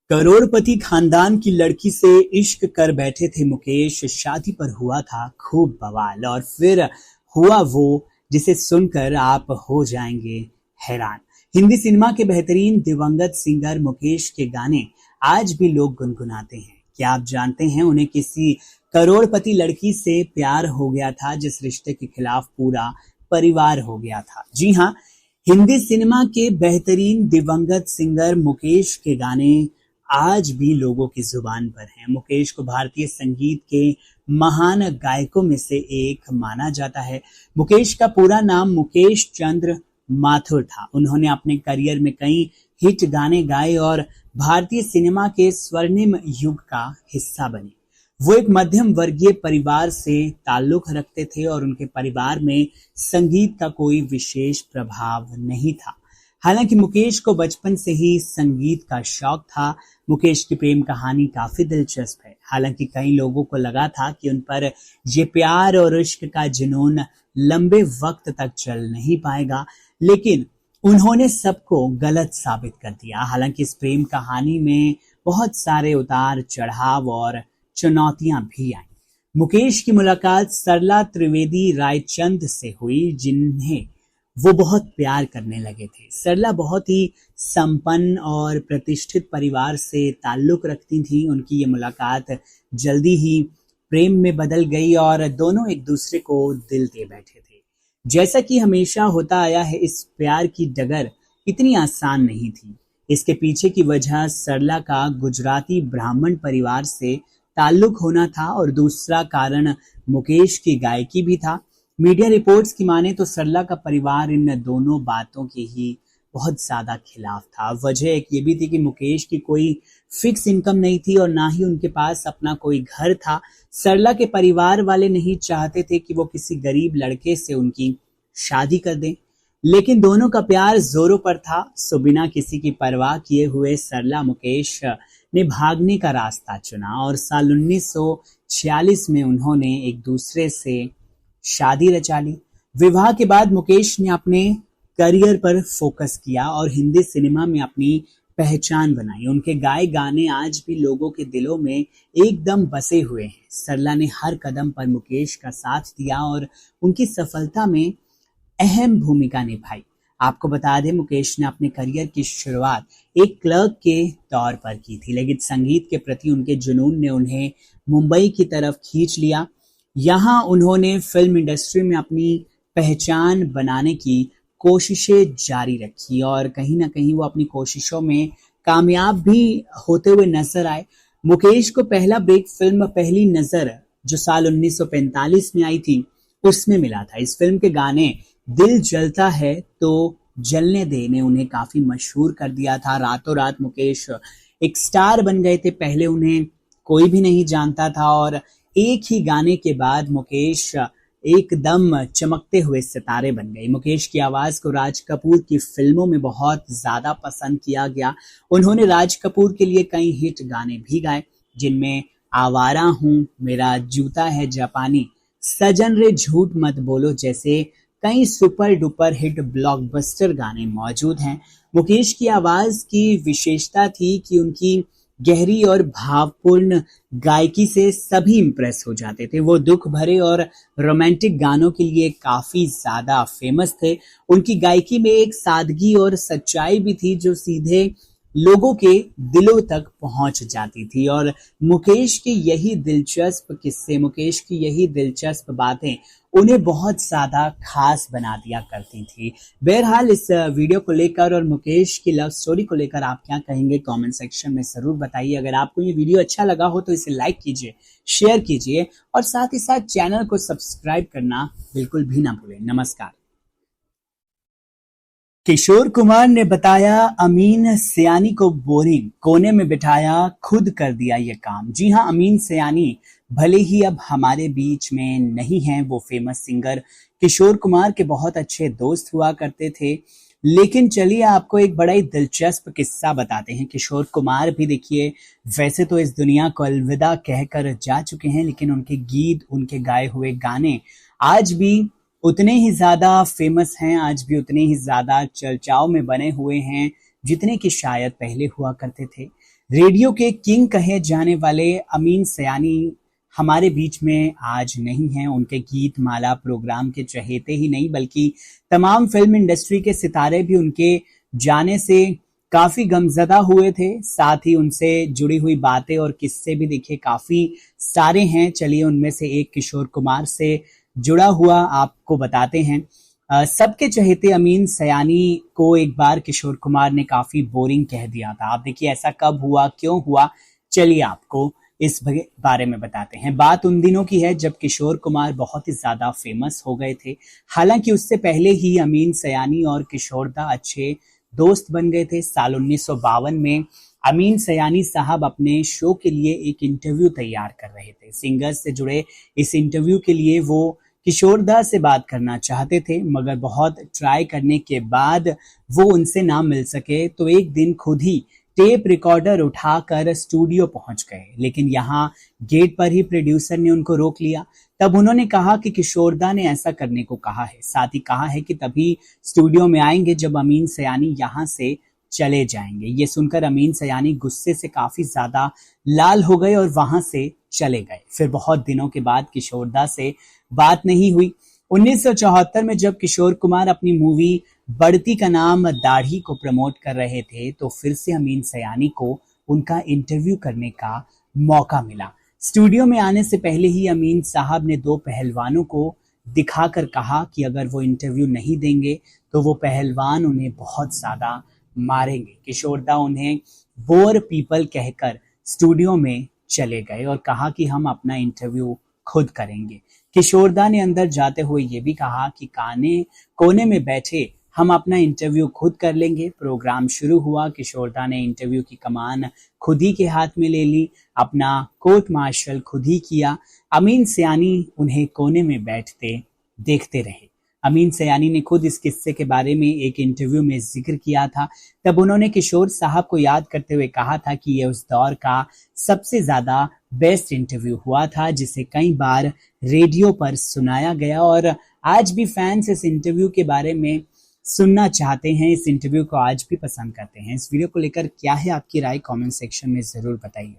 करोड़पति खानदान की लड़की से इश्क कर बैठे थे मुकेश। शादी पर हुआ था खूब बवाल और फिर हुआ वो जिसे सुनकर आप हो जाएंगे हैरान। हिंदी सिनेमा के बेहतरीन दिवंगत सिंगर मुकेश के गाने आज भी लोग गुनगुनाते हैं। क्या आप जानते हैं उन्हें किसी करोड़पति लड़की से प्यार हो गया था जिस रिश्ते के खिलाफ पूरा परिवार हो गया था। जी हाँ, हिंदी सिनेमा के बेहतरीन दिवंगत सिंगर मुकेश के गाने आज भी लोगों की जुबान पर हैं। मुकेश को भारतीय संगीत के महान गायकों में से एक माना जाता है। मुकेश का पूरा नाम मुकेश चंद्र माथुर था। उन्होंने अपने करियर में कई हिट गाने गाए और भारतीय सिनेमा के स्वर्णिम युग का हिस्सा बने। वो एक मध्यम वर्गीय परिवार से ताल्लुक रखते थे और उनके परिवार में संगीत का कोई विशेष प्रभाव नहीं था। हालांकि मुकेश को बचपन से ही संगीत का शौक था। मुकेश की प्रेम कहानी काफी दिलचस्प है। हालांकि कई लोगों को लगा था कि उन पर ये प्यार और इश्क का जुनून लंबे वक्त तक चल नहीं पाएगा, लेकिन उन्होंने सबको गलत साबित कर दिया। हालांकि इस प्रेम कहानी में बहुत सारे उतार चढ़ाव और चुनौतियां भी आई। मुकेश की मुलाकात सरला त्रिवेदी रायचंद से हुई, जिन्हें वो बहुत प्यार करने लगे थे। सरला बहुत ही संपन्न और प्रतिष्ठित परिवार से ताल्लुक रखती थी। उनकी ये मुलाकात जल्दी ही प्रेम में बदल गई और दोनों एक दूसरे को दिल दे बैठे थे। जैसा कि हमेशा होता आया है, इस प्यार की डगर इतनी आसान नहीं थी। इसके पीछे की वजह सरला का गुजराती ब्राह्मण परिवार से ताल्लुक होना था और दूसरा कारण मुकेश की गायकी भी था। मीडिया रिपोर्ट्स की माने तो सरला का परिवार इन दोनों बातों के ही बहुत ज्यादा खिलाफ था। वजह एक ये भी थी कि मुकेश की कोई फिक्स इनकम नहीं थी और ना ही उनके पास अपना कोई घर था। सरला के परिवार वाले नहीं चाहते थे कि वो किसी गरीब लड़के से उनकी शादी कर दें, लेकिन दोनों का प्यार जोरों पर था। सो बिना किसी की परवाह किए हुए सरला मुकेश ने भागने का रास्ता चुना और साल 1946 में उन्होंने एक दूसरे से शादी रचा ली। विवाह के बाद मुकेश ने अपने करियर पर फोकस किया और हिंदी सिनेमा में अपनी पहचान बनाई। उनके गाए गाने आज भी लोगों के दिलों में एकदम बसे हुए हैं। सरला ने हर कदम पर मुकेश का साथ दिया और उनकी सफलता में अहम भूमिका निभाई। आपको बता दें, मुकेश ने अपने करियर की शुरुआत एक क्लर्क के तौर पर की थी, लेकिन संगीत के प्रति उनके जुनून ने उन्हें मुंबई की तरफ खींच लिया। यहाँ उन्होंने फिल्म इंडस्ट्री में अपनी पहचान बनाने की कोशिशें जारी रखी और कहीं ना कहीं वो अपनी कोशिशों में कामयाब भी होते हुए नजर आए। मुकेश को पहला ब्रेक फिल्म पहली नजर जो साल 1945 में आई थी, उसमें मिला था। इस फिल्म के गाने दिल जलता है तो जलने दे ने उन्हें काफी मशहूर कर दिया था। रातों रात मुकेश एक स्टार बन गए थे। पहले उन्हें कोई भी नहीं जानता था और एक ही गाने के बाद मुकेश एकदम चमकते हुए सितारे बन गए। मुकेश की आवाज को राज कपूर की फिल्मों में बहुत ज्यादा पसंद किया गया। उन्होंने राज कपूर के लिए कई हिट गाने भी गाए, जिनमें आवारा हूँ, मेरा जूता है जापानी, सजन रे झूठ मत बोलो जैसे कई सुपर डुपर हिट ब्लॉकबस्टर गाने मौजूद हैं। मुकेश की आवाज की विशेषता थी कि उनकी गहरी और भावपूर्ण गायकी से सभी इम्प्रेस हो जाते थे। वो दुख भरे और रोमांटिक गानों के लिए काफी ज्यादा फेमस थे। उनकी गायकी में एक सादगी और सच्चाई भी थी जो सीधे लोगों के दिलों तक पहुंच जाती थी। और मुकेश की यही दिलचस्प किस्से, मुकेश की यही दिलचस्प बातें उन्हें बहुत ज्यादा खास बना दिया करती थी। बहरहाल इस वीडियो को लेकर और मुकेश की लव स्टोरी को लेकर आप क्या कहेंगे, कमेंट सेक्शन में जरूर बताइए। अगर आपको ये वीडियो अच्छा लगा हो तो इसे लाइक कीजिए, शेयर कीजिए और साथ ही साथ चैनल को सब्सक्राइब करना बिल्कुल भी ना भूलें। नमस्कार। किशोर कुमार ने बताया अमीन सयानी को बोरिंग, कोने में बिठाया, खुद कर दिया ये काम। जी हां, अमीन सयानी भले ही अब हमारे बीच में नहीं हैं, वो फेमस सिंगर किशोर कुमार के बहुत अच्छे दोस्त हुआ करते थे। लेकिन चलिए आपको एक बड़ा ही दिलचस्प किस्सा बताते हैं। किशोर कुमार भी देखिए वैसे तो इस दुनिया को अलविदा कहकर जा चुके हैं, लेकिन उनके गीत, उनके गाए हुए गाने आज भी उतने ही ज्यादा फेमस हैं, आज भी उतने ही ज्यादा चर्चाओं में बने हुए हैं जितने कि शायद पहले हुआ करते थे। रेडियो के किंग कहे जाने वाले अमीन सयानी हमारे बीच में आज नहीं हैं। उनके गीत माला प्रोग्राम के चहेते ही नहीं बल्कि तमाम फिल्म इंडस्ट्री के सितारे भी उनके जाने से काफी गमजदा हुए थे। साथ ही उनसे जुड़ी हुई बातें और किस्से भी देखिए काफी सारे हैं। चलिए उनमें से एक किशोर कुमार से जुड़ा हुआ आपको बताते हैं। सबके चहेते अमीन सयानी को एक बार किशोर कुमार ने काफी बोरिंग कह दिया था। आप देखिए ऐसा कब हुआ, क्यों हुआ, चलिए आपको इस बारे में बताते हैं। बात उन दिनों की है जब किशोर कुमार बहुत ही ज्यादा फेमस हो गए थे। हालांकि उससे पहले ही अमीन सयानी और किशोरदा अच्छे दोस्त बन गए थे। साल 1952 में अमीन सयानी साहब अपने शो के लिए एक इंटरव्यू तैयार कर रहे थे। सिंगर्स से जुड़े इस इंटरव्यू के लिए वो किशोरदा से बात करना चाहते थे, मगर बहुत ट्राई करने के बाद वो उनसे ना मिल सके तो एक दिन खुद ही टेप रिकॉर्डर उठाकर स्टूडियो पहुंच गए। लेकिन यहाँ गेट पर ही प्रोड्यूसर ने उनको रोक लिया। तब उन्होंने कहा कि किशोरदा ने ऐसा करने को कहा है, साथ ही कहा है कि तभी स्टूडियो में आएंगे जब अमीन सयानी यहाँ से चले जाएंगे। ये सुनकर अमीन सयानी गुस्से से काफी ज्यादा लाल हो गए और वहां से चले गए। फिर बहुत दिनों के बाद किशोरदा से बात नहीं हुई। 1974 में जब किशोर कुमार अपनी मूवी बढ़ती का नाम दाढ़ी को प्रमोट कर रहे थे तो फिर से अमीन सयानी को उनका इंटरव्यू करने का मौका मिला। स्टूडियो में आने से पहले ही अमीन साहब ने दो पहलवानों को दिखाकर कहा कि अगर वो इंटरव्यू नहीं देंगे तो वो पहलवान उन्हें बहुत ज्यादा मारेंगे। किशोरदा उन्हें बोर पीपल कहकर स्टूडियो में चले गए और कहा कि हम अपना इंटरव्यू खुद करेंगे। किशोरदा ने अंदर जाते हुए ये भी कहा कि कोने में बैठे हम अपना इंटरव्यू खुद कर लेंगे। प्रोग्राम शुरू हुआ। किशोरदा ने इंटरव्यू की कमान खुद ही के हाथ में ले ली, अपना कोर्ट मार्शल खुद ही किया। अमीन सयानी उन्हें कोने में बैठते देखते रहे। अमीन सयानी ने खुद इस किस्से के बारे में एक इंटरव्यू में जिक्र किया था। तब उन्होंने किशोर साहब को याद करते हुए कहा था कि यह उस दौर का सबसे ज्यादा बेस्ट इंटरव्यू हुआ था जिसे कई बार रेडियो पर सुनाया गया और आज भी फैंस इस इंटरव्यू के बारे में सुनना चाहते हैं, इस इंटरव्यू को आज भी पसंद करते हैं। इस वीडियो को लेकर क्या है आपकी राय, कमेंट सेक्शन में जरूर बताइए।